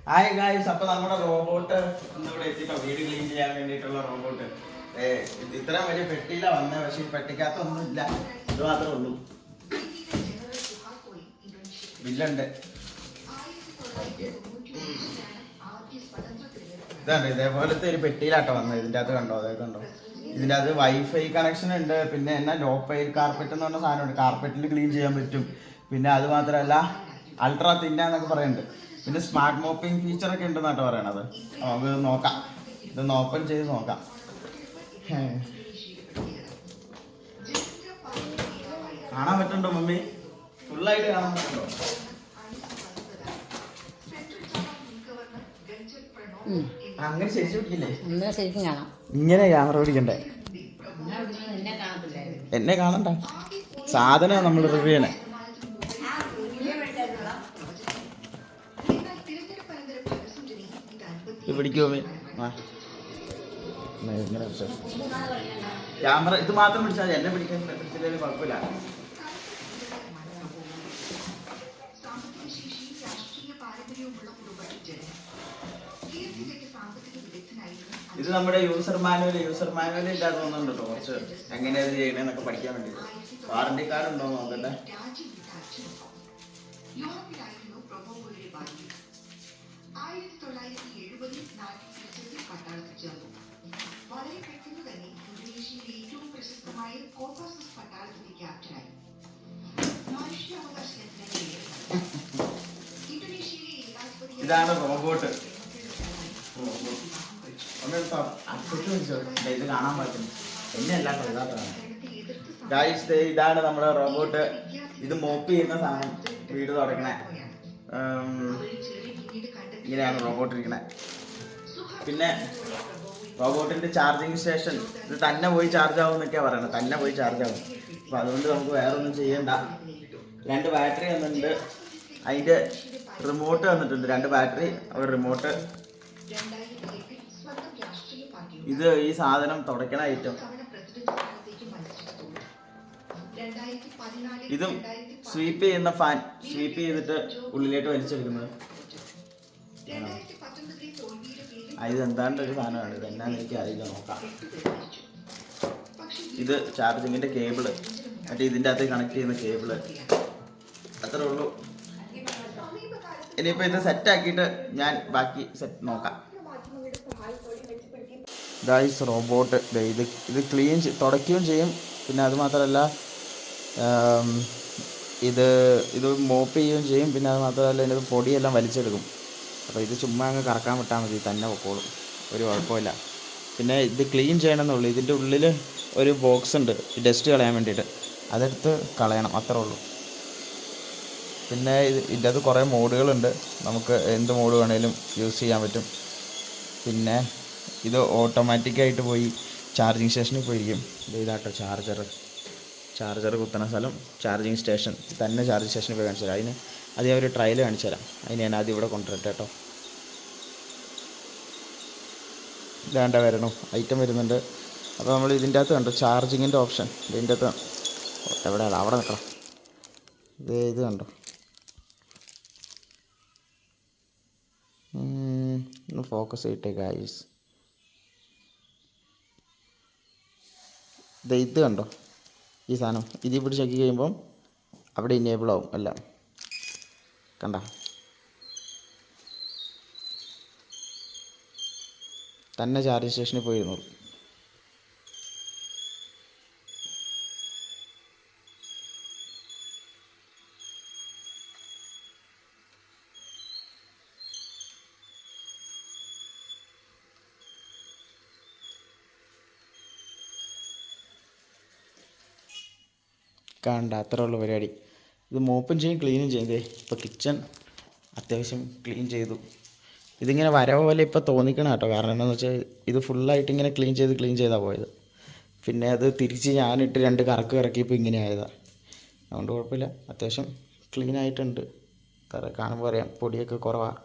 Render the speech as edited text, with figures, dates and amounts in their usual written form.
Hi guys, അപ്പൊ നമ്മുടെ robot ഇന്നിവിടെ എത്തിട്ടോ, വീട് ക്ലീൻ ചെയ്യാൻ വേണ്ടിയിട്ടുള്ള റോബോട്ട്. ഇത്രയും വലിയ പെട്ടിയിലാണ് വന്നത്, പക്ഷെ ഈ പെട്ടിക്കകത്തൊന്നും ഇല്ല, ഇത് മാത്രമേ ഉള്ളൂ. ബില്ലുണ്ട്. ഇതാണ് ഇതേപോലത്തെ ഒരു പെട്ടിയിലാട്ടോ വന്നത്. ഇതിൻ്റെ അകത്ത് കണ്ടോ, അതൊക്കെ കണ്ടോ. ഇതിൻ്റെ അകത്ത് വൈഫൈ കണക്ഷൻ ഉണ്ട്, പിന്നെ എന്നാ ലോ പൈൽ കാർപ്പറ്റ് എന്ന് പറഞ്ഞ സാധനമുണ്ട്. കാർപ്പറ്റിൽ ക്ലീൻ ചെയ്യാൻ പറ്റും. പിന്നെ അത് മാത്രമല്ല അൾട്രാ തിന്നാന്നൊക്കെ പറയുന്നുണ്ട്. പിന്നെ സ്മാർട്ട് മോപ്പിംഗ് ഫീച്ചറൊക്കെ ഉണ്ടെന്നാട്ടോ പറയണത്. നമുക്ക് നോക്കാം, ഇതൊന്ന് ഓപ്പൺ ചെയ്ത് നോക്കാം. കാണാൻ പറ്റുന്നുണ്ടോ മമ്മി? ഫുള്ളായിട്ട് കാണാൻ പറ്റുന്നുണ്ടോ? അങ്ങനെ ശരിക്കും പിടിക്കില്ലേ? ശരിക്കും കാണാം. ഇങ്ങനെ ക്യാമറ പിടിക്കണ്ടേ? എന്നെ കാണണ്ട, സാധനം നമ്മൾ റിവ്യൂ ചെയ്യണേ. പിടിക്കുമോ ക്യാമറ? ഇത് മാത്രം പിടിച്ചാൽ എന്നെ പിടിക്കാൻ പിടിച്ചില്ലെങ്കിലും കുഴപ്പമില്ല. ഇത് നമ്മുടെ യൂസർ മാനുവൽ ഇല്ലാതെ തോന്നുന്നുണ്ട് കേട്ടോ. കുറച്ച് എങ്ങനെയാ ഇത് ചെയ്യണേന്നൊക്കെ പഠിക്കാൻ വേണ്ടിയിട്ട്. വാറണ്ടി കാർഡ് ഉണ്ടോ നോക്കട്ടെ. ഇതാണ് റോബോട്ട്. ഇത് കാണാൻ പറ്റും. എന്നെ അല്ലാത്ത ഗായ്സ്, ഇതാണ് നമ്മുടെ റോബോട്ട്. ഇത് മോപ്പ് ചെയ്യുന്ന സാധനം, വീട് തുടക്കണേ. ഇങ്ങനെയാണ് റോബോട്ട് ഇരിക്കണേ. പിന്നെ റോബോട്ടിന്റെ ചാർജിങ് സ്റ്റേഷൻ, ഇത് തന്നെ പോയി ചാർജ് ആവും എന്നൊക്കെയാണ് പറയണത്. തന്നെ പോയി ചാർജ് ആവും. അപ്പം അതുകൊണ്ട് നമുക്ക് വേറെ ഒന്നും ചെയ്യണ്ട. 2 ബാറ്ററി വന്നിട്ടുണ്ട്. അതിൻ്റെ റിമോട്ട് വന്നിട്ടുണ്ട്. 2 ബാറ്ററി, ഒരു റിമോട്ട്. ഇത് ഈ സാധനം തുടയ്ക്കണ ഐറ്റം. ഇതും സ്വീപ്പ് ചെയ്യുന്ന ഫാൻ, സ്വീപ്പ് ചെയ്തിട്ട് ഉള്ളിലേക്ക് വലിച്ചെടുക്കുന്നത്. ഇത് എന്താണ്ട് ഒരു സാധനമാണ്. ഇത് എന്നാന്ന് എനിക്ക് അറിയില്ല, നോക്കാം. ഇത് ചാർജിങ്ങിന്റെ കേബിള്, മറ്റേ ഇതിൻ്റെ അകത്ത് കണക്ട് ചെയ്യുന്ന കേബിള്. അത്രേ ഉള്ളൂ. ഇനിയിപ്പോൾ ഇത് സെറ്റ് ആക്കിയിട്ട് ഞാൻ ബാക്കി സെറ്റ് നോക്കാം. ഗായ്സ്, റോബോട്ട് ഇത് ക്ലീൻ തുടയ്ക്കുകയും ചെയ്യും. പിന്നെ അത് മാത്രമല്ല ഇത് മോപ്പ് ചെയ്യുകയും ചെയ്യും. പിന്നെ അത് മാത്രമല്ല ഇതിൻ്റെ പൊടിയെല്ലാം വലിച്ചെടുക്കും. അപ്പോൾ ഇത് ചുമ്മാ അങ്ങ് കറക്കാൻ വിട്ടാൽ മതി, തന്നെ പൊക്കോളും, ഒരു കുഴപ്പമില്ല. പിന്നെ ഇത് ക്ലീൻ ചെയ്യണമെന്നുള്ളൂ. ഇതിൻ്റെ ഉള്ളിൽ ഒരു ബോക്സ് ഉണ്ട് ഡസ്റ്റ് കളയാൻ വേണ്ടിയിട്ട്, അതെടുത്ത് കളയണം, അത്രേ ഉള്ളൂ. പിന്നെ ഇതിൻ്റെ അത് കുറേ മോഡുകളുണ്ട്. നമുക്ക് എന്ത് മോഡ് വേണേലും യൂസ് ചെയ്യാൻ പറ്റും. പിന്നെ ഇത് ഓട്ടോമാറ്റിക്കായിട്ട് പോയി ചാർജിങ് സ്റ്റേഷനിൽ പോയിരിക്കും. ഇതാട്ടോ ചാർജർ കുത്തുന്ന സ്ഥലം, ചാർജിങ് സ്റ്റേഷൻ. തന്നെ ചാർജിങ് സ്റ്റേഷനിൽ പോയി കാണിച്ചു തരാം. അത് ഞാൻ ഒരു ട്രയൽ കാണിച്ചു തരാം. അതിന് ഞാൻ ആദ്യം ഇവിടെ കൊണ്ടുവരട്ടെ കേട്ടോ. ഇതാണ്ട വരണു, ഐറ്റം വരുന്നുണ്ട്. അപ്പോൾ നമ്മൾ ഇതിൻ്റെ അകത്ത് കണ്ടോ ചാർജിങ്ങിൻ്റെ ഓപ്ഷൻ. ഇതിൻ്റെ അകത്ത് എവിടെയാണ്? അവിടെ നിൽക്കണം. ഇത് കണ്ടോ, ഒന്ന് ഫോക്കസ് ചെയ്തിട്ടേ ഗായ്സ്. ഇത് കണ്ടോ ഈ സാധനം? ഇതിവിടെ ചെക്ക് ചെയ്യുമ്പം അവിടെ ഇനേബിൾ ആവും എല്ലാം. കണ്ട, തന്നെ ചാർജിങ് സ്റ്റേഷനിൽ പോയിരുന്നു. കണ്ട, അത്ര ഉള്ള പരിപാടി. ഇത് മോപ്പും ചെയ്യും ക്ലീനും ചെയ്തേ. ഇപ്പോൾ കിച്ചൺ അത്യാവശ്യം ക്ലീൻ ചെയ്തു. ഇതിങ്ങനെ വരവ് പോലെ ഇപ്പോൾ തോന്നിക്കണം കേട്ടോ. കാരണം എന്താണെന്ന് വെച്ചാൽ ഇത് ഫുള്ളായിട്ട് ഇങ്ങനെ ക്ലീൻ ചെയ്താണ് പോയത്. പിന്നെ അത് തിരിച്ച് ഞാനിട്ട് 2 കറക്ക് ഇറക്കിയപ്പോൾ ഇങ്ങനെ ആയതാണ്. അതുകൊണ്ട് കുഴപ്പമില്ല, അത്യാവശ്യം ക്ലീൻ ആയിട്ടുണ്ട്. കാണുമ്പോൾ അറിയാം പൊടിയൊക്കെ കുറവാണ്.